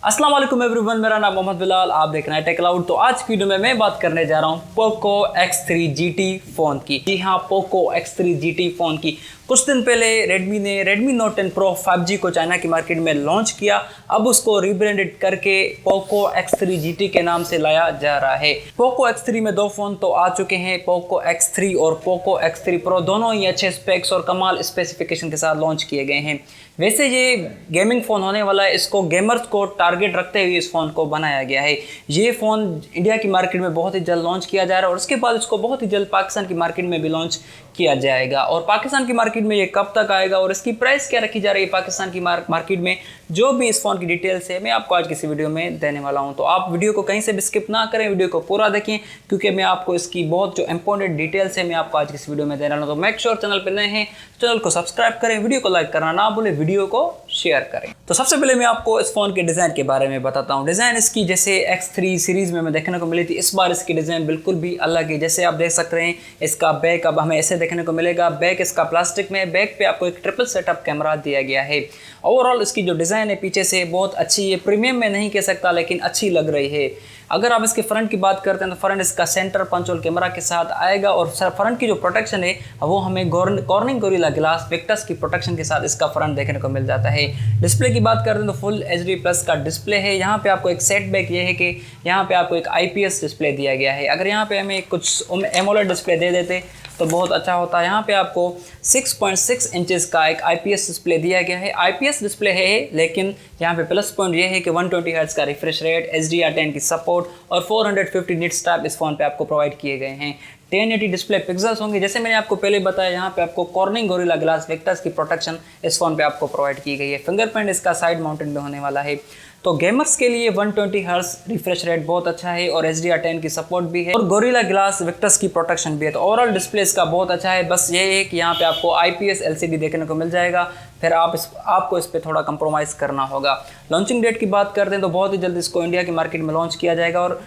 अस्सलाम वालेकुम एवरीवन, मेरा नाम मोहम्मद बिलाल, आप देख रहे हैं टेकलाउड। तो आज की वीडियो में मैं बात करने जा रहा हूँ पोको X3 GT फ़ोन की। जी हाँ, पोको X3 GT फ़ोन की। कुछ दिन पहले रेडमी ने रेडमी नोट 10 प्रो 5G को चाइना की मार्केट में लॉन्च किया। अब उसको रीब्रांडेड करके पोको X3 GT के नाम से लाया जा रहा है। पोको X3 में दो फ़ोन तो आ चुके हैं, पोको X3 और पोको X3 प्रो। दोनों ही अच्छे स्पेक्स और कमाल स्पेसिफिकेशन के साथ लॉन्च किए गए हैं। वैसे ये गेमिंग फ़ोन होने वाला है, इसको गेमर्स को टारगेट रखते हुए इस फ़ोन को बनाया गया है। ये फ़ोन इंडिया की मार्केट में बहुत ही जल्द लॉन्च किया जा रहा है और उसके बाद इसको बहुत ही जल्द पाकिस्तान की मार्केट में भी लॉन्च किया जाएगा। और पाकिस्तान की मार्केट में ये कब तक आएगा और इसकी प्राइस क्या रखी जा रही है पाकिस्तान की मार्केट में, जो भी इस फ़ोन की डिटेल्स है मैं आपको आज किसी वीडियो में देने वाला हूँ। तो आप वीडियो को कहीं से भी स्किप ना करें, वीडियो को पूरा देखें, क्योंकि मैं आपको इसकी बहुत जो इंपॉर्टेंट डिटेल्स है मैं आपको आज किसी वीडियो में देने वाला हूँ। तो मेक श्योर चैनल पर नए हैं चैनल को सब्सक्राइब करें, वीडियो को लाइक करना ना भूलें, वीडियो को शेयर करें। तो सबसे पहले मैं आपको इस फ़ोन के डिज़ाइन के बारे में बताता हूँ। डिज़ाइन इसकी जैसे X3 सीरीज़ में देखने को मिली थी, इस बार इसकी डिज़ाइन बिल्कुल भी अलग है। जैसे आप देख सकते हैं, इसका बैक अब हमें ऐसे देखने को मिलेगा। बैक इसका प्लास्टिक में, बैक पे आपको एक ट्रिपल सेटअप कैमरा दिया गया है। ओवरऑल इसकी जो डिज़ाइन है पीछे से बहुत अच्छी है, प्रीमियम में नहीं कह सकता लेकिन अच्छी लग रही है। अगर आप इसके फ्रंट की बात करते हैं तो फ्रंट इसका सेंटर पंच होल कैमरा के साथ आएगा और फ्रंट की जो प्रोटेक्शन है वो हमें कॉर्निंग गोरिल्ला ग्लास विक्टस की प्रोटेक्शन के साथ इसका फ्रंट देखने को मिल जाता है। डिस्प्ले की बात करते हैं तो फुल HD+ का डिस्प्ले है। यहाँ पे आपको एक सेटबैक ये है कि यहाँ पे आपको एक IPS डिस्प्ले दिया गया है। अगर यहाँ पे हमें कुछ AMOLED डिस्प्ले दे देते तो बहुत अच्छा होता है। यहाँ पे आपको 6.6 इंचेस का एक IPS डिस्प्ले दिया गया है। IPS डिस्प्ले है लेकिन यहाँ पे प्लस पॉइंट ये है कि 120 हर्ट्ज का रिफ्रेश रेट, HDR10 की सपोर्ट और 450 निट्स टैप इस फोन पे आपको प्रोवाइड किए गए हैं। 1080 डिस्प्ले पिक्सल्स होंगे। जैसे मैंने आपको पहले बताया, यहाँ पे आपको कॉर्निंग गोरिल्ला ग्लास विक्टस की प्रोटेक्शन इस फोन पे आपको प्रोवाइड की गई है। फिंगरप्रिंट इसका साइड माउंटेड में होने वाला है। तो गेमर्स के लिए 120 हर्ट्ज रिफ्रेश रेट बहुत अच्छा है और HDR10 की सपोर्ट भी है और गोरिल्ला ग्लास विक्टस की प्रोटेक्शन भी है। तो ओवरऑल डिस्प्ले इसका बहुत अच्छा है। बस ये है कि यहाँ पे आपको IPS LCD देखने को मिल जाएगा, फिर आपको इस पर थोड़ा कंप्रोमाइज़ करना होगा। लॉन्चिंग डेट की बात करते हैं तो बहुत ही जल्द इसको इंडिया की मार्केट में लॉन्च किया जाएगा और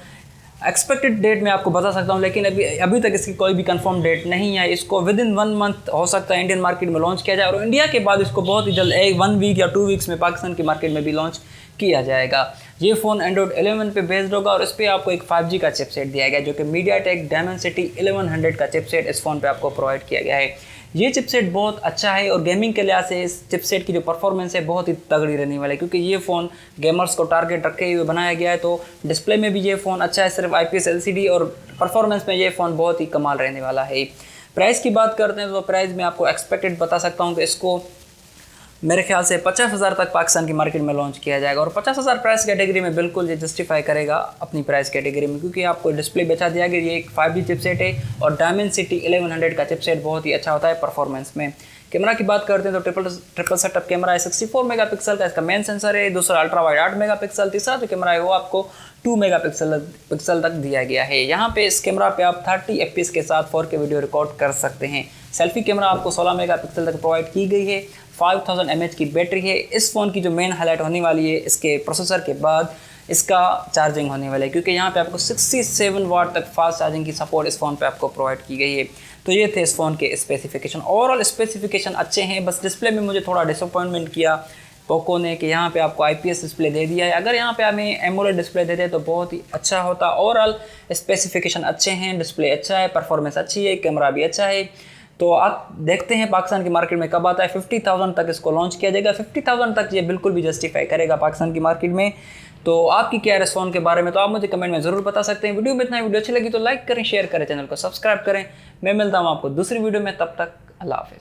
एक्सपेक्टेड डेट मैं आपको बता सकता हूँ, लेकिन अभी तक इसकी कोई भी कंफर्म डेट नहीं है। इसको विदिन 1 मंथ हो सकता है इंडियन मार्केट में लॉन्च किया जाए और इंडिया के बाद इसको बहुत ही जल्द 1 वीक या 2 वीक्स में पाकिस्तान की मार्केट में भी लॉन्च किया जाएगा। ये फ़ोन Android 11 पे बेस्ड होगा और इस पर आपको एक 5G का चिपसेट दिया गया है, जो कि MediaTek Dimensity1100 का चिपसेट इस फ़ोन पे आपको प्रोवाइड किया गया है। ये चिपसेट बहुत अच्छा है और गेमिंग के लिहाज से इस चिपसेट की जो परफॉर्मेंस है बहुत ही तगड़ी रहने वाली है, क्योंकि ये फ़ोन गेमर्स को टारगेट रखे हुए बनाया गया है। तो डिस्प्ले में भी ये फ़ोन अच्छा है, सिर्फ IPS LCD, और परफॉर्मेंस में ये फ़ोन बहुत ही कमाल रहने वाला है। प्राइस की बात करते हैं तो प्राइस में आपको एक्सपेक्टेड बता सकता हूँ कि इसको मेरे ख्याल से 50,000 तक पाकिस्तान की मार्केट में लॉन्च किया जाएगा और 50,000 प्राइस कैटेगरी में बिल्कुल ये जस्टिफाई करेगा अपनी प्राइस कैटेगरी में, क्योंकि आपको डिस्प्ले बेचा दिया गया। ये एक 5G चिपसेट है और Dimensity1100 का चिपसेट बहुत ही अच्छा होता है परफॉर्मेंस में। कैमरा की बात करते हैं तो ट्रिपल सेटअप कैमरा है, 64 मेगापिक्सल का इसका मेन सेंसर है, दूसरा अल्ट्रा वाइड 8 मेगापिक्सल, तीसरा जो कैमरा है वो आपको 2 मेगापिक्सल तक दिया गया है। यहाँ पे इस कैमरा पे आप 30 FPS के साथ 4K वीडियो रिकॉर्ड कर सकते हैं। सेल्फी कैमरा आपको 16 मेगापिक्सल तक प्रोवाइड की गई है। 5000 mAh की बैटरी है। इस फ़ोन की जो मेन हाईलाइट होने वाली है इसके प्रोसेसर के बाद इसका चार्जिंग होने वाला है, क्योंकि यहाँ पे आपको 67 वाट तक फास्ट चार्जिंग की सपोर्ट इस फ़ोन पे आपको प्रोवाइड की गई है। तो ये थे इस फ़ोन के स्पेसिफिकेशन। ओवरऑल स्पेसिफिकेशन अच्छे हैं, बस डिस्प्ले में मुझे थोड़ा डिसअपॉइंटमेंट किया पोको ने कि यहाँ पे आपको IPS डिस्प्ले दे दिया है। अगर यहाँ पे हमें AMOLED डिस्प्ले दे दे तो बहुत ही अच्छा होता। ओवरऑल स्पेसिफिकेशन अच्छे हैं, डिस्प्ले अच्छा है, परफॉर्मेंस अच्छी है, कैमरा भी अच्छा है। तो आप देखते हैं पाकिस्तान की मार्केट में कब आता है। 50,000 तक इसको लॉन्च किया जाएगा। 50,000 तक ये बिल्कुल भी जस्टिफाई करेगा पाकिस्तान की मार्केट में। तो आपकी क्या है फ़ोन के बारे में, तो आप मुझे कमेंट में ज़रूर बता सकते हैं। वीडियो में इतना, वीडियो अच्छी लगी तो लाइक करें, शेयर करें, चैनल को सब्सक्राइब करें। मैं मिलता हूँ आपको दूसरी वीडियो में, तब तक अल्लाह हाफ़िज़।